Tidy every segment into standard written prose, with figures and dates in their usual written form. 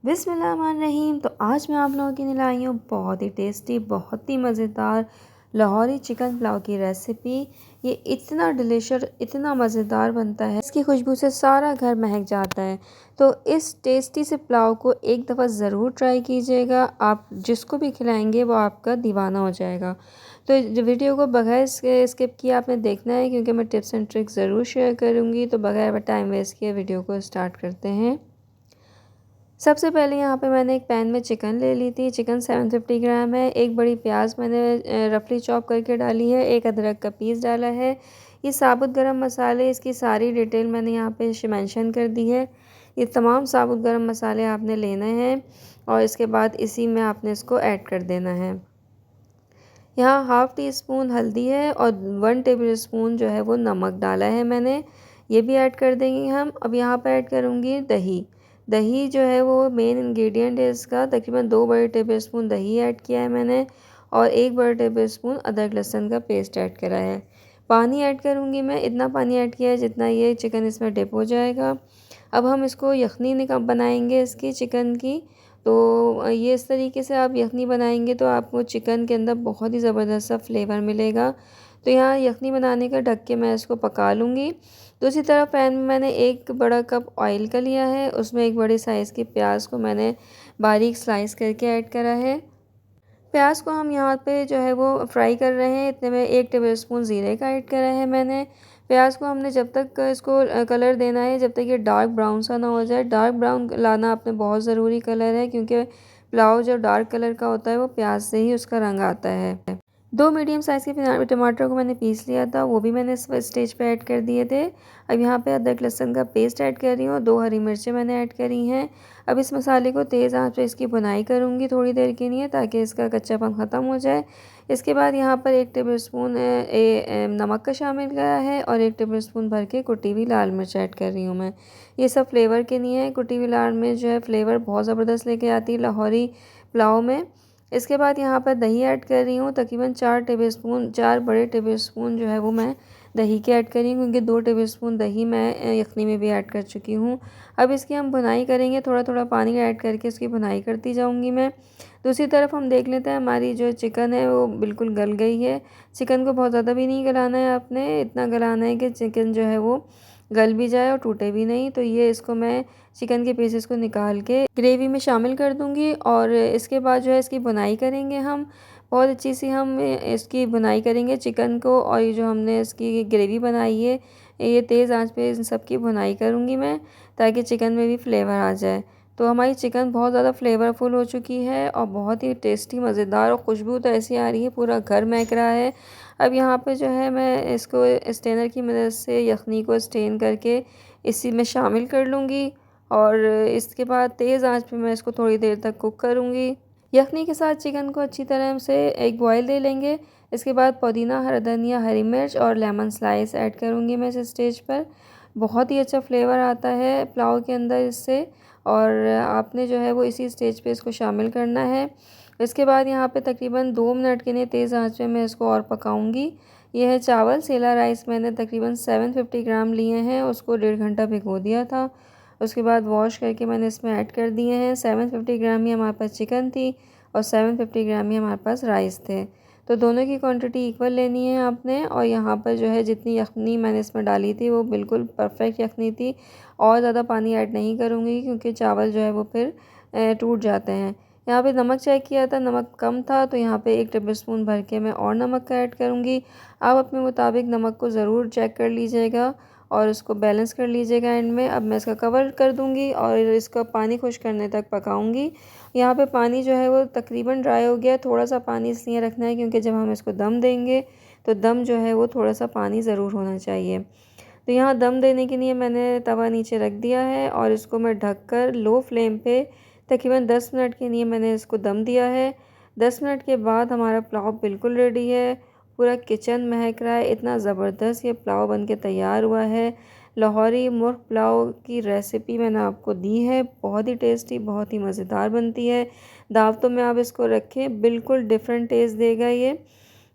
बिस्मिल्लाहिर्रहमानिर्रहीम। तो आज मैं आप लोगों के लिए लाई हूँ बहुत ही टेस्टी, बहुत ही मज़ेदार लाहौरी चिकन पुलाव की रेसिपी। ये इतना डिलीशियस, इतना मज़ेदार बनता है, इसकी खुशबू से सारा घर महक जाता है। तो इस टेस्टी से पुलाव को एक दफ़ा ज़रूर ट्राई कीजिएगा। आप जिसको भी खिलाएंगे वो आपका दीवाना हो जाएगा। तो वीडियो को बगैर स्किप किए आपने देखना है, क्योंकि मैं टिप्स एंड ट्रिक्स ज़रूर शेयर करूँगी। तो बगैर टाइम वेस्ट किए वीडियो को स्टार्ट करते हैं। सबसे पहले यहाँ पे मैंने एक पैन में चिकन ले ली थी। चिकन 750 ग्राम है। एक बड़ी प्याज मैंने रफली चॉप करके डाली है। एक अदरक का पीस डाला है। ये साबुत गरम मसाले, इसकी सारी डिटेल मैंने यहाँ पे मेंशन कर दी है। ये तमाम साबुत गरम मसाले आपने लेने हैं और इसके बाद इसी में आपने इसको ऐड कर देना है। यहाँ हाफ़ टी स्पून हल्दी है और 1 टेबल स्पून जो है वो नमक डाला है मैंने, ये भी ऐड कर देंगे हम। अब यहाँ पर ऐड करूँगी दही। दही जो है वो मेन इंग्रेडिएंट है इसका। तकरीबन 2 बड़े टेबल स्पून दही ऐड किया है मैंने और 1 बड़ा टेबल स्पून अदरक लहसुन का पेस्ट ऐड करा है। पानी ऐड करूँगी मैं, इतना पानी ऐड किया है जितना ये चिकन इसमें डिप हो जाएगा। अब हम इसको यखनी निकाल बनाएंगे इसकी चिकन की। तो ये इस तरीके से आप यखनी बनाएंगे तो आपको चिकन के अंदर बहुत ही ज़बरदस्त सा फ्लेवर मिलेगा। तो यहाँ यखनी बनाने का ढक के मैं इसको पका लूँगी। दूसरी तरफ पैन में मैंने 1 बड़ा कप ऑयल का लिया है। उसमें एक बड़े साइज़ की प्याज को मैंने बारीक स्लाइस करके ऐड करा है। प्याज को हम यहाँ पे जो है वो फ्राई कर रहे हैं। इतने में 1 टेबल स्पून ज़ीरे का ऐड करा है मैंने। प्याज को हमने जब तक इसको कलर देना है जब तक ये डार्क ब्राउन सा ना हो जाए। डार्क ब्राउन लाना आपने बहुत ज़रूरी कलर है, क्योंकि पुलाव जो डार्क कलर का होता है वो प्याज से ही उसका रंग आता है। 2 मीडियम साइज़ के टमाटर को मैंने पीस लिया था, वो भी मैंने इस स्टेज पे ऐड कर दिए थे। अब यहाँ पे अदरक लहसुन का पेस्ट ऐड कर रही हूँ और 2 हरी मिर्चें मैंने ऐड करी हैं। अब इस मसाले को तेज़ आंच पे इसकी भुनाई करूँगी थोड़ी देर के लिए, ताकि इसका कच्चापन ख़त्म हो जाए। इसके बाद यहाँ पर 1 टेबल स्पून नमक का शामिल करा है और 1 टेबल स्पून भर के कुटी हुई लाल मिर्च ऐड कर रही हूँ मैं। ये सब फ्लेवर के लिए है। कुटी हुई लाल मिर्च जो है फ्लेवर बहुत ज़बरदस्त लेके आती है लाहौरी पुलाव में। इसके बाद यहाँ पर दही ऐड कर रही हूँ। तकरीबन 4 बड़े टेबल स्पून जो है वो मैं दही के ऐड कर रही हूँ, क्योंकि 2 टेबल स्पून दही मैं यखनी में भी ऐड कर चुकी हूँ। अब इसकी हम भुनाई करेंगे, थोड़ा थोड़ा पानी ऐड करके इसकी भुनाई करती जाऊँगी मैं। दूसरी तरफ हम देख लेते हैं हमारी जो चिकन है वो बिल्कुल गल गई है। चिकन को बहुत ज़्यादा भी नहीं गलाना है आपने, इतना गलाना है कि चिकन जो है वो गल भी जाए और टूटे भी नहीं। तो ये इसको मैं चिकन के पीसेस को निकाल के ग्रेवी में शामिल कर दूंगी और इसके बाद जो है इसकी बुनाई करेंगे हम। बहुत अच्छी सी हम इसकी बुनाई करेंगे चिकन को, और ये जो हमने इसकी ग्रेवी बनाई है ये तेज़ आंच पे इन सब की बुनाई करूँगी मैं, ताकि चिकन में भी फ्लेवर आ जाए। तो हमारी चिकन बहुत ज़्यादा फ्लेवरफुल हो चुकी है और बहुत ही टेस्टी मज़ेदार, और खुशबू तो ऐसी आ रही है पूरा घर महक रहा है। अब यहाँ पे जो है मैं इसको स्टेनर की मदद से यखनी को स्टेन करके इसी में शामिल कर लूँगी और इसके बाद तेज़ आंच पे मैं इसको थोड़ी देर तक कुक करूँगी। यखनी के साथ चिकन को अच्छी तरह से एक बॉयल दे लेंगे। इसके बाद पुदीना, हरा धनिया, हरी मिर्च और लेमन स्लाइस ऐड करूँगी मैं इस स्टेज पर। बहुत ही अच्छा फ्लेवर आता है पुलाव के अंदर इससे, और आपने जो है वो इसी स्टेज पे इसको शामिल करना है। इसके बाद यहाँ पे तकरीबन 2 मिनट के लिए तेज़ आंच पे मैं इसको और पकाऊंगी। यह है चावल, सेला राइस मैंने तकरीबन 750 ग्राम लिए हैं, उसको 1.5 घंटा भिगो दिया था। उसके बाद वॉश करके मैंने इसमें ऐड कर दिए हैं। 750 ग्राम ही हमारे पास चिकन थी और 750 ग्राम ही हमारे पास राइस थे। तो दोनों की क्वांटिटी इक्वल लेनी है आपने। और यहाँ पर जो है जितनी यखनी मैंने इसमें डाली थी वो बिल्कुल परफेक्ट यखनी थी। और ज़्यादा पानी ऐड नहीं करूँगी, क्योंकि चावल जो है वो फिर टूट जाते हैं। यहाँ पे नमक चेक किया था, नमक कम था, तो यहाँ पे 1 टेबल स्पून भर के मैं और नमक का ऐड करूँगी। आप अपने मुताबिक नमक को ज़रूर चेक कर लीजिएगा और उसको बैलेंस कर लीजिएगा एंड में। अब मैं इसका कवर कर दूँगी और इसका पानी खुश करने तक पकाऊँगी। यहाँ पे पानी जो है वो तकरीबन ड्राई हो गया। थोड़ा सा पानी इसलिए रखना है क्योंकि जब हम इसको दम देंगे तो दम जो है वो थोड़ा सा पानी ज़रूर होना चाहिए। तो यहाँ दम देने के लिए मैंने तवा नीचे रख दिया है और इसको मैं ढककर लो फ्लेम पे तकरीबन 10 मिनट के लिए मैंने इसको दम दिया है। 10 मिनट के बाद हमारा पुलाव बिल्कुल रेडी है। पूरा किचन महक रहा है, इतना ज़बरदस्त ये पुलाव बन के तैयार हुआ है। लाहौरी मुर्ग पुलाव की रेसिपी मैंने आपको दी है, बहुत ही टेस्टी, बहुत ही मज़ेदार बनती है। दावतों में आप इसको रखें, बिल्कुल डिफरेंट टेस्ट देगा ये।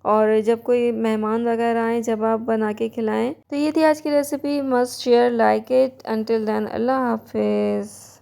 और जब कोई मेहमान वगैरह आए, जब आप बना के खिलाएं। तो ये थी आज की recipe. Must share, like it. Until then, अल्लाह हाफिज़।